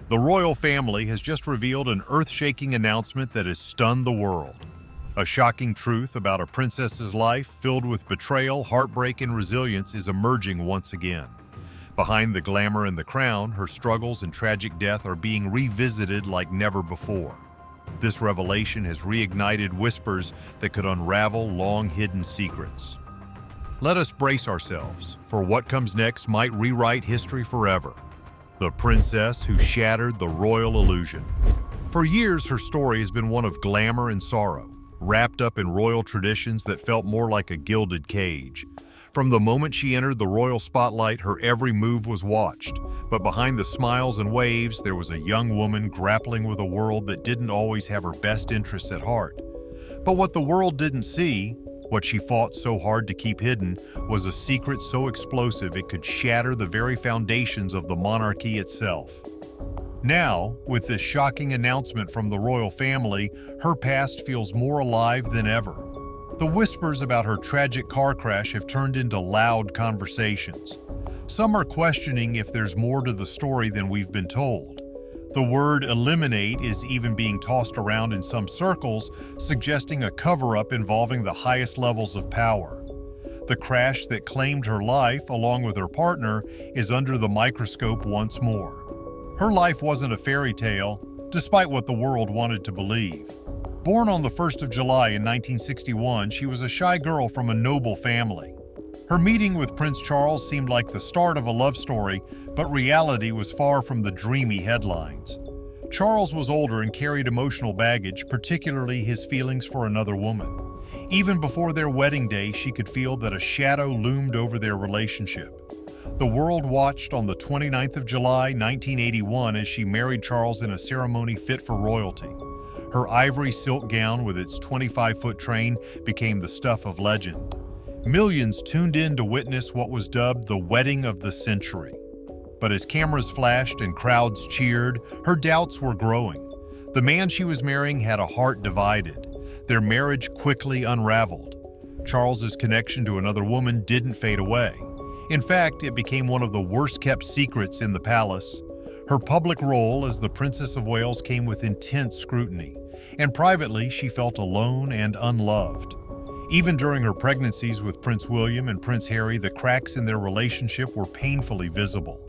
The royal family has just revealed an earth-shaking announcement that has stunned the world. A shocking truth about a princess's life filled with betrayal, heartbreak, and resilience is emerging once again. Behind the glamour and the crown, her struggles and tragic death are being revisited like never before. This revelation has reignited whispers that could unravel long-hidden secrets. Let us brace ourselves, for what comes next might rewrite history forever. The princess who shattered the royal illusion. For years, her story has been one of glamour and sorrow, wrapped up in royal traditions that felt more like a gilded cage. From the moment she entered the royal spotlight, her every move was watched. But behind the smiles and waves, there was a young woman grappling with a world that didn't always have her best interests at heart. But what the world didn't see, what she fought so hard to keep hidden, was a secret so explosive it could shatter the very foundations of the monarchy itself. Now, with this shocking announcement from the royal family, her past feels more alive than ever. The whispers about her tragic car crash have turned into loud conversations. Some are questioning if there's more to the story than we've been told. The word eliminate is even being tossed around in some circles, suggesting a cover-up involving the highest levels of power. The crash that claimed her life, along with her partner, is under the microscope once more. Her life wasn't a fairy tale, despite what the world wanted to believe. Born on the 1st of July in 1961, she was a shy girl from a noble family. Her meeting with Prince Charles seemed like the start of a love story, but reality was far from the dreamy headlines. Charles was older and carried emotional baggage, particularly his feelings for another woman. Even before their wedding day, she could feel that a shadow loomed over their relationship. The world watched on the 29th of July, 1981, as she married Charles in a ceremony fit for royalty. Her ivory silk gown with its 25-foot train became the stuff of legend. Millions tuned in to witness what was dubbed the wedding of the century. But as cameras flashed and crowds cheered, her doubts were growing. The man she was marrying had a heart divided. Their marriage quickly unraveled. Charles's connection to another woman didn't fade away. In fact, it became one of the worst-kept secrets in the palace. Her public role as the Princess of Wales came with intense scrutiny, and privately she felt alone and unloved. Even during her pregnancies with Prince William and Prince Harry, the cracks in their relationship were painfully visible.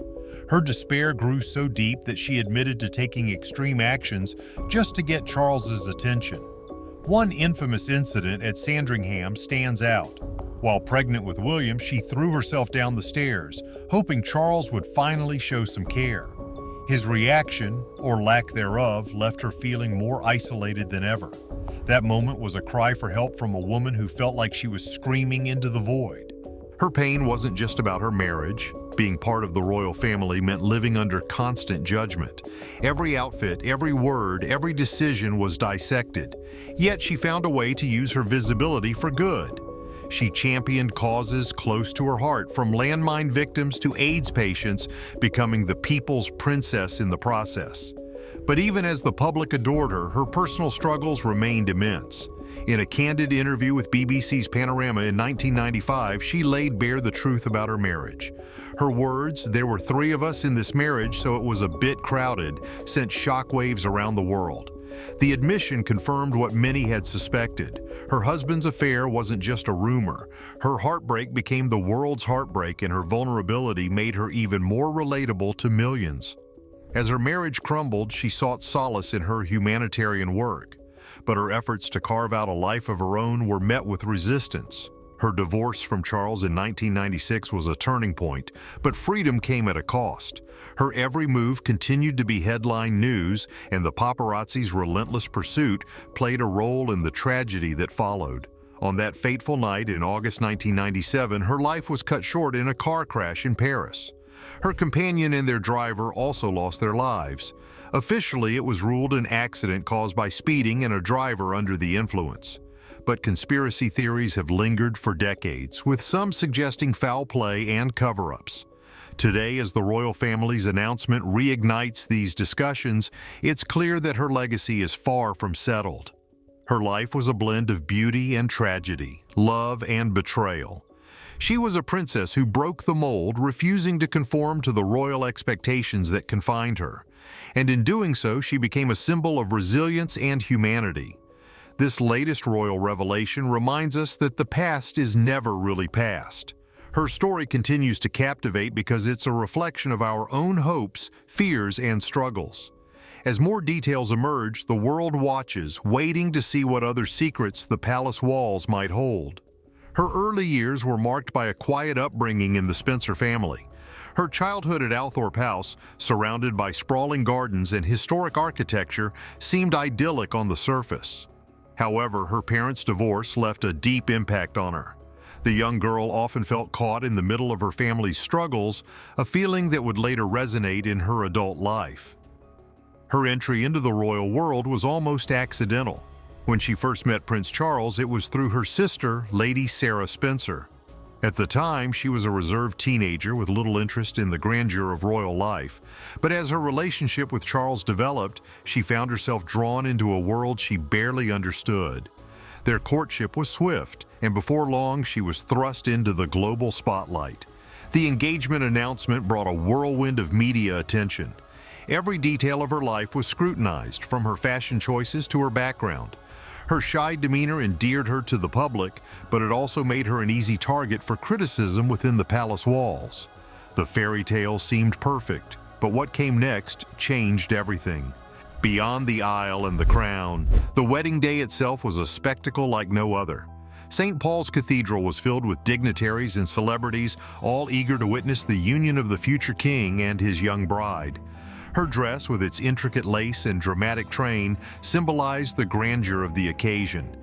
Her despair grew so deep that she admitted to taking extreme actions just to get Charles's attention. One infamous incident at Sandringham stands out. While pregnant with William, she threw herself down the stairs, hoping Charles would finally show some care. His reaction, or lack thereof, left her feeling more isolated than ever. That moment was a cry for help from a woman who felt like she was screaming into the void. Her pain wasn't just about her marriage. Being part of the royal family meant living under constant judgment. Every outfit, every word, every decision was dissected. Yet she found a way to use her visibility for good. She championed causes close to her heart, from landmine victims to AIDS patients, becoming the people's princess in the process. But even as the public adored her, her personal struggles remained immense. In a candid interview with BBC's Panorama in 1995, she laid bare the truth about her marriage. Her words, "There were 3 of us in this marriage, so it was a bit crowded," sent shockwaves around the world. The admission confirmed what many had suspected. Her husband's affair wasn't just a rumor. Her heartbreak became the world's heartbreak, and her vulnerability made her even more relatable to millions. As her marriage crumbled, she sought solace in her humanitarian work. But her efforts to carve out a life of her own were met with resistance. Her divorce from Charles in 1996 was a turning point, but freedom came at a cost. Her every move continued to be headline news, and the paparazzi's relentless pursuit played a role in the tragedy that followed. On that fateful night in August 1997, her life was cut short in a car crash in Paris. Her companion and their driver also lost their lives. Officially, it was ruled an accident caused by speeding and a driver under the influence. But conspiracy theories have lingered for decades, with some suggesting foul play and cover-ups. Today, as the royal family's announcement reignites these discussions, it's clear that her legacy is far from settled. Her life was a blend of beauty and tragedy, love and betrayal. She was a princess who broke the mold, refusing to conform to the royal expectations that confined her. and in doing so, she became a symbol of resilience and humanity. This latest royal revelation reminds us that the past is never really past. Her story continues to captivate because it's a reflection of our own hopes, fears, and struggles. As more details emerge, the world watches, waiting to see what other secrets the palace walls might hold. Her early years were marked by a quiet upbringing in the Spencer family. Her childhood at Althorpe House, surrounded by sprawling gardens and historic architecture, seemed idyllic on the surface. However, her parents' divorce left a deep impact on her. The young girl often felt caught in the middle of her family's struggles, a feeling that would later resonate in her adult life. Her entry into the royal world was almost accidental. When she first met Prince Charles, it was through her sister, Lady Sarah Spencer. At the time, she was a reserved teenager with little interest in the grandeur of royal life. But as her relationship with Charles developed, she found herself drawn into a world she barely understood. Their courtship was swift, and before long, she was thrust into the global spotlight. The engagement announcement brought a whirlwind of media attention. Every detail of her life was scrutinized, from her fashion choices to her background. Her shy demeanor endeared her to the public, but it also made her an easy target for criticism within the palace walls. The fairy tale seemed perfect, but what came next changed everything. Beyond the aisle and the crown, the wedding day itself was a spectacle like no other. St. Paul's Cathedral was filled with dignitaries and celebrities, all eager to witness the union of the future king and his young bride. Her dress, with its intricate lace and dramatic train, symbolized the grandeur of the occasion.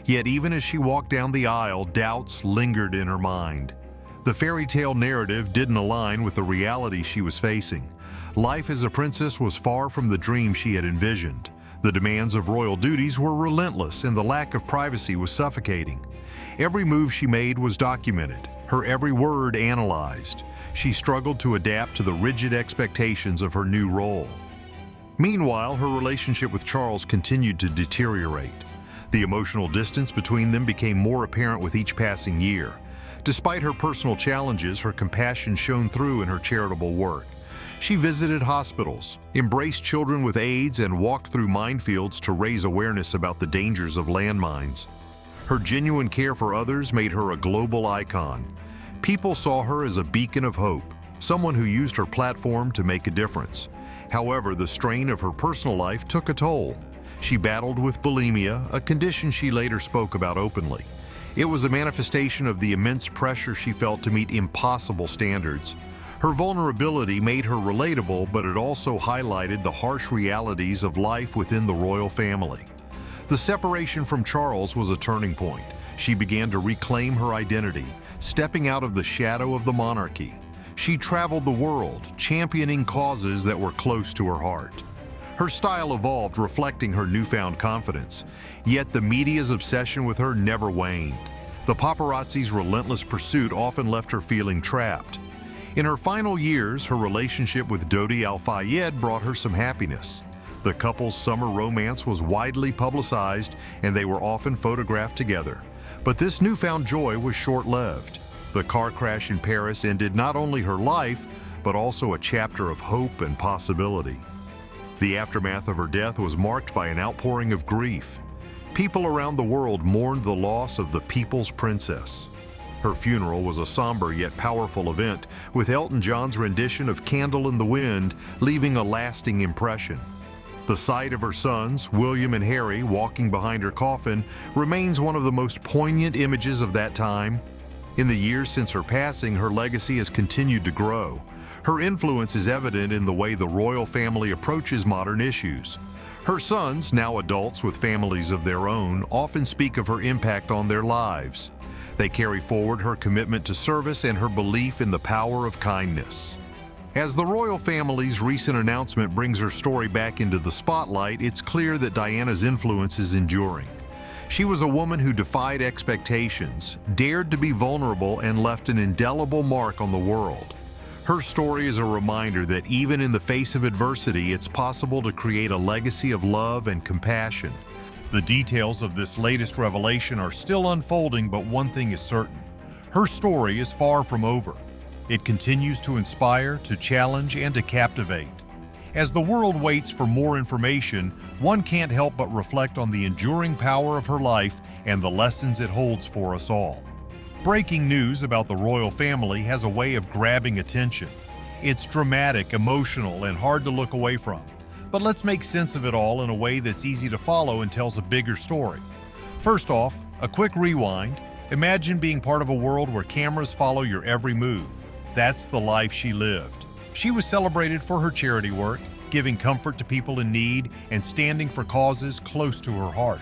Yet even as she walked down the aisle, doubts lingered in her mind. The fairy tale narrative didn't align with the reality she was facing. Life as a princess was far from the dream she had envisioned. The demands of royal duties were relentless, and the lack of privacy was suffocating. Every move she made was documented, her every word analyzed. She struggled to adapt to the rigid expectations of her new role. Meanwhile, her relationship with Charles continued to deteriorate. The emotional distance between them became more apparent with each passing year. Despite her personal challenges, her compassion shone through in her charitable work. She visited hospitals, embraced children with AIDS, and walked through minefields to raise awareness about the dangers of landmines. Her genuine care for others made her a global icon. People saw her as a beacon of hope, someone who used her platform to make a difference. However, the strain of her personal life took a toll. She battled with bulimia, a condition she later spoke about openly. It was a manifestation of the immense pressure she felt to meet impossible standards. Her vulnerability made her relatable, but it also highlighted the harsh realities of life within the royal family. The separation from Charles was a turning point. She began to reclaim her identity, stepping out of the shadow of the monarchy. She traveled the world, championing causes that were close to her heart. Her style evolved, reflecting her newfound confidence, yet the media's obsession with her never waned. The paparazzi's relentless pursuit often left her feeling trapped. In her final years, her relationship with Dodi Al-Fayed brought her some happiness. The couple's summer romance was widely publicized, and they were often photographed together. But this newfound joy was short-lived. The car crash in Paris ended not only her life, but also a chapter of hope and possibility. The aftermath of her death was marked by an outpouring of grief. People around the world mourned the loss of the people's princess. Her funeral was a somber yet powerful event, with Elton John's rendition of Candle in the Wind leaving a lasting impression. The sight of her sons, William and Harry, walking behind her coffin remains one of the most poignant images of that time. In the years since her passing, her legacy has continued to grow. Her influence is evident in the way the royal family approaches modern issues. Her sons, now adults with families of their own, often speak of her impact on their lives. They carry forward her commitment to service and her belief in the power of kindness. As the royal family's recent announcement brings her story back into the spotlight, it's clear that Diana's influence is enduring. She was a woman who defied expectations, dared to be vulnerable, and left an indelible mark on the world. Her story is a reminder that even in the face of adversity, it's possible to create a legacy of love and compassion. The details of this latest revelation are still unfolding, but one thing is certain. Her story is far from over. It continues to inspire, to challenge, and to captivate. As the world waits for more information, one can't help but reflect on the enduring power of her life and the lessons it holds for us all. Breaking news about the royal family has a way of grabbing attention. It's dramatic, emotional, and hard to look away from. But let's make sense of it all in a way that's easy to follow and tells a bigger story. First off, a quick rewind. Imagine being part of a world where cameras follow your every move. That's the life she lived. She was celebrated for her charity work, giving comfort to people in need and standing for causes close to her heart.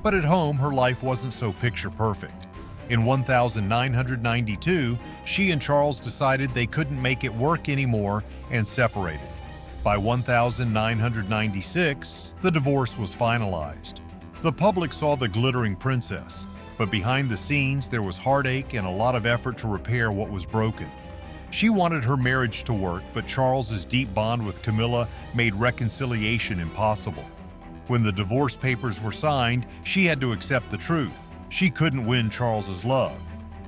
But at home, her life wasn't so picture perfect. In 1992, she and Charles decided they couldn't make it work anymore and separated. By 1996, the divorce was finalized. The public saw the glittering princess, but behind the scenes there was heartache and a lot of effort to repair what was broken. She wanted her marriage to work, but Charles's deep bond with Camilla made reconciliation impossible. When the divorce papers were signed, she had to accept the truth. She couldn't win Charles's love.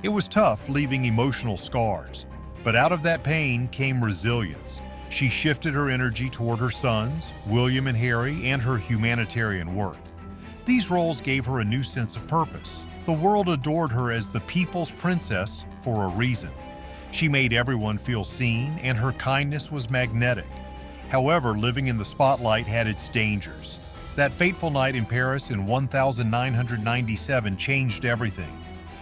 It was tough, leaving emotional scars. But out of that pain came resilience. She shifted her energy toward her sons, William and Harry, and her humanitarian work. These roles gave her a new sense of purpose. The world adored her as the people's princess for a reason. She made everyone feel seen, and her kindness was magnetic. However, living in the spotlight had its dangers. That fateful night in Paris in 1997 changed everything.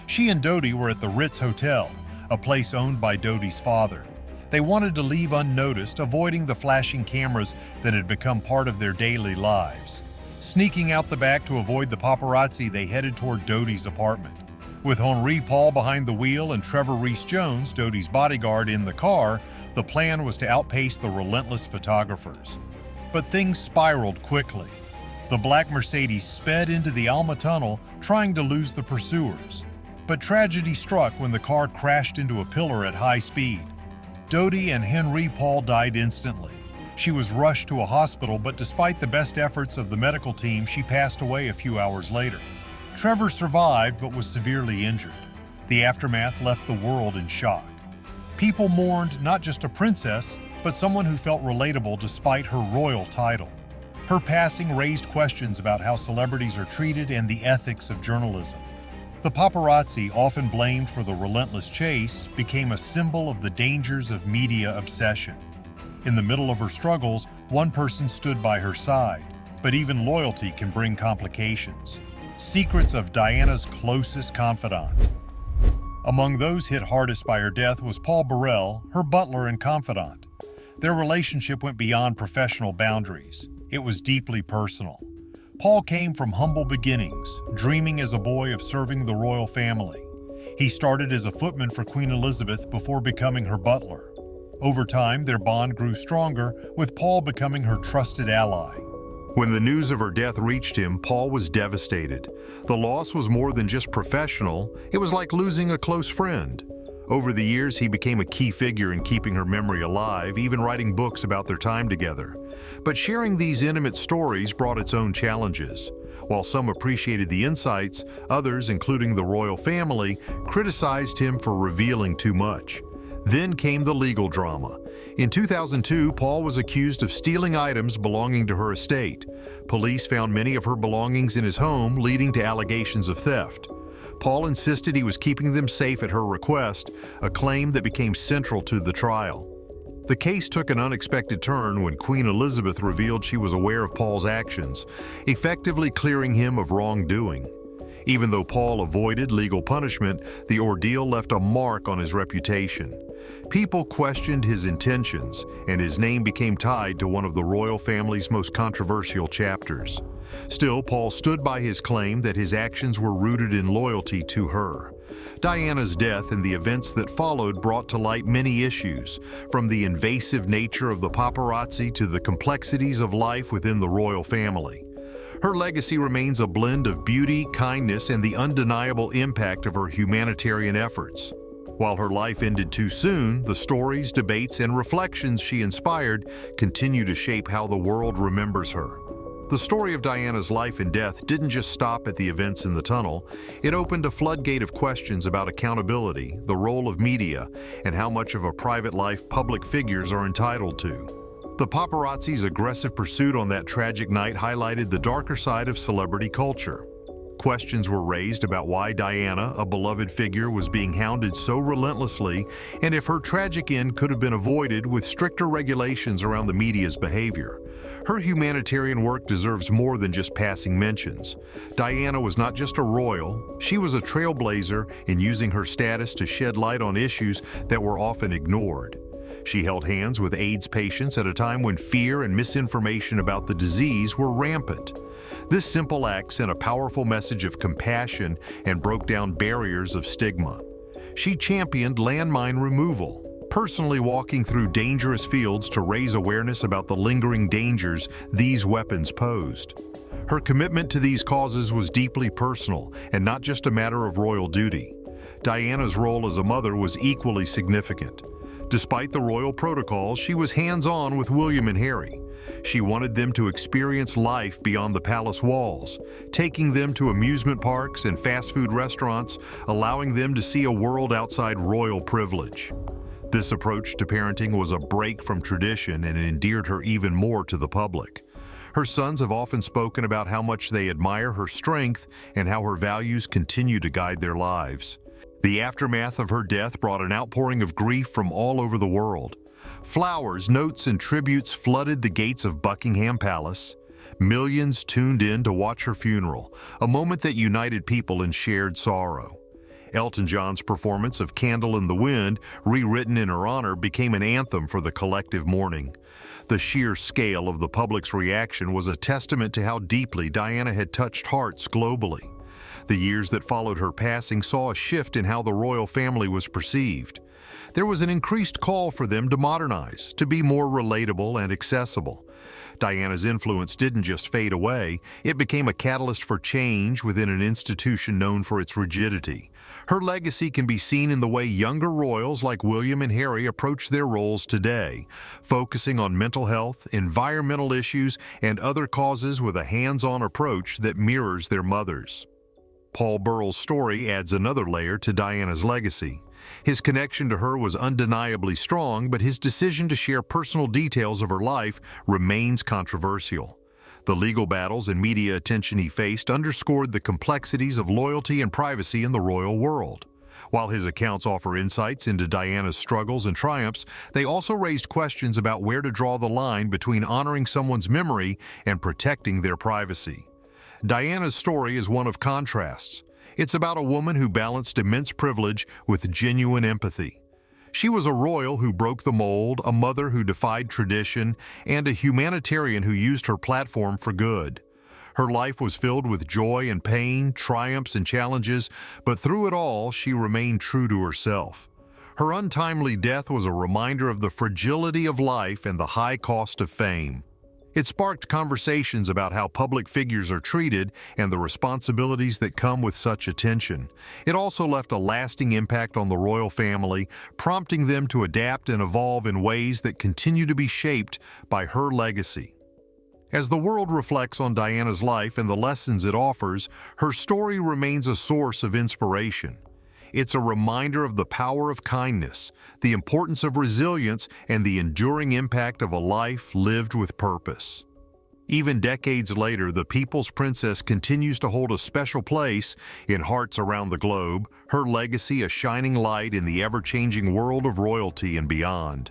She and Dodi were at the Ritz Hotel, a place owned by Dodi's father. They wanted to leave unnoticed, avoiding the flashing cameras that had become part of their daily lives. Sneaking out the back to avoid the paparazzi, they headed toward Dodi's apartment. With Henri Paul behind the wheel and Trevor Rees-Jones, Dodi's bodyguard, in the car, the plan was to outpace the relentless photographers. But things spiraled quickly. The black Mercedes sped into the Alma Tunnel, trying to lose the pursuers. But tragedy struck when the car crashed into a pillar at high speed. Dodi and Henri Paul died instantly. She was rushed to a hospital, but despite the best efforts of the medical team, she passed away a few hours later. Trevor survived but was severely injured. The aftermath left the world in shock. People mourned not just a princess, but someone who felt relatable despite her royal title. Her passing raised questions about how celebrities are treated and the ethics of journalism. The paparazzi, often blamed for the relentless chase, became a symbol of the dangers of media obsession. In the middle of her struggles, one person stood by her side, but even loyalty can bring complications. Secrets of Diana's closest confidant. Among those hit hardest by her death was Paul Burrell, her butler and confidant. Their relationship went beyond professional boundaries. It was deeply personal. Paul came from humble beginnings, dreaming as a boy of serving the royal family. He started as a footman for Queen Elizabeth before becoming her butler. Over time, their bond grew stronger, with Paul becoming her trusted ally. When the news of her death reached him, Paul was devastated. The loss was more than just professional, it was like losing a close friend. Over the years, he became a key figure in keeping her memory alive, even writing books about their time together. But sharing these intimate stories brought its own challenges. While some appreciated the insights, others, including the royal family, criticized him for revealing too much. Then came the legal drama. In 2002, Paul was accused of stealing items belonging to her estate. Police found many of her belongings in his home, leading to allegations of theft. Paul insisted he was keeping them safe at her request, a claim that became central to the trial. The case took an unexpected turn when Queen Elizabeth revealed she was aware of Paul's actions, effectively clearing him of wrongdoing. Even though Paul avoided legal punishment, the ordeal left a mark on his reputation. People questioned his intentions, and his name became tied to one of the royal family's most controversial chapters. Still, Paul stood by his claim that his actions were rooted in loyalty to her. Diana's death and the events that followed brought to light many issues, from the invasive nature of the paparazzi to the complexities of life within the royal family. Her legacy remains a blend of beauty, kindness, and the undeniable impact of her humanitarian efforts. While her life ended too soon, the stories, debates, and reflections she inspired continue to shape how the world remembers her. The story of Diana's life and death didn't just stop at the events in the tunnel. It opened a floodgate of questions about accountability, the role of media, and how much of a private life public figures are entitled to. The paparazzi's aggressive pursuit on that tragic night highlighted the darker side of celebrity culture. Questions were raised about why Diana, a beloved figure, was being hounded so relentlessly, and if her tragic end could have been avoided with stricter regulations around the media's behavior. Her humanitarian work deserves more than just passing mentions. Diana was not just a royal, she was a trailblazer in using her status to shed light on issues that were often ignored. She held hands with AIDS patients at a time when fear and misinformation about the disease were rampant. This simple act sent a powerful message of compassion and broke down barriers of stigma. She championed landmine removal, personally walking through dangerous fields to raise awareness about the lingering dangers these weapons posed. Her commitment to these causes was deeply personal and not just a matter of royal duty. Diana's role as a mother was equally significant. Despite the royal protocols, she was hands-on with William and Harry. She wanted them to experience life beyond the palace walls, taking them to amusement parks and fast food restaurants, allowing them to see a world outside royal privilege. This approach to parenting was a break from tradition and endeared her even more to the public. Her sons have often spoken about how much they admire her strength and how her values continue to guide their lives. The aftermath of her death brought an outpouring of grief from all over the world. Flowers, notes, and tributes flooded the gates of Buckingham Palace. Millions tuned in to watch her funeral, a moment that united people in shared sorrow. Elton John's performance of Candle in the Wind, rewritten in her honor, became an anthem for the collective mourning. The sheer scale of the public's reaction was a testament to how deeply Diana had touched hearts globally. The years that followed her passing saw a shift in how the royal family was perceived. There was an increased call for them to modernize, to be more relatable and accessible. Diana's influence didn't just fade away, it became a catalyst for change within an institution known for its rigidity. Her legacy can be seen in the way younger royals like William and Harry approach their roles today, focusing on mental health, environmental issues, and other causes with a hands-on approach that mirrors their mothers. Paul Burrell's story adds another layer to Diana's legacy. His connection to her was undeniably strong, but his decision to share personal details of her life remains controversial. The legal battles and media attention he faced underscored the complexities of loyalty and privacy in the royal world. While his accounts offer insights into Diana's struggles and triumphs, they also raised questions about where to draw the line between honoring someone's memory and protecting their privacy. Diana's story is one of contrasts. It's about a woman who balanced immense privilege with genuine empathy. She was a royal who broke the mold, a mother who defied tradition, and a humanitarian who used her platform for good. Her life was filled with joy and pain, triumphs and challenges, but through it all, she remained true to herself. Her untimely death was a reminder of the fragility of life and the high cost of fame. It sparked conversations about how public figures are treated and the responsibilities that come with such attention. It also left a lasting impact on the royal family, prompting them to adapt and evolve in ways that continue to be shaped by her legacy. As the world reflects on Diana's life and the lessons it offers, her story remains a source of inspiration. It's a reminder of the power of kindness, the importance of resilience, and the enduring impact of a life lived with purpose. Even decades later, the People's Princess continues to hold a special place in hearts around the globe, her legacy a shining light in the ever-changing world of royalty and beyond.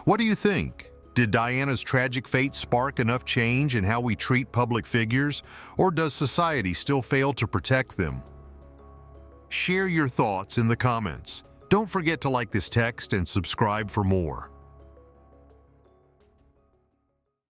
What do you think? Did Diana's tragic fate spark enough change in how we treat public figures, or does society still fail to protect them? Share your thoughts in the comments. Don't forget to like this text and subscribe for more.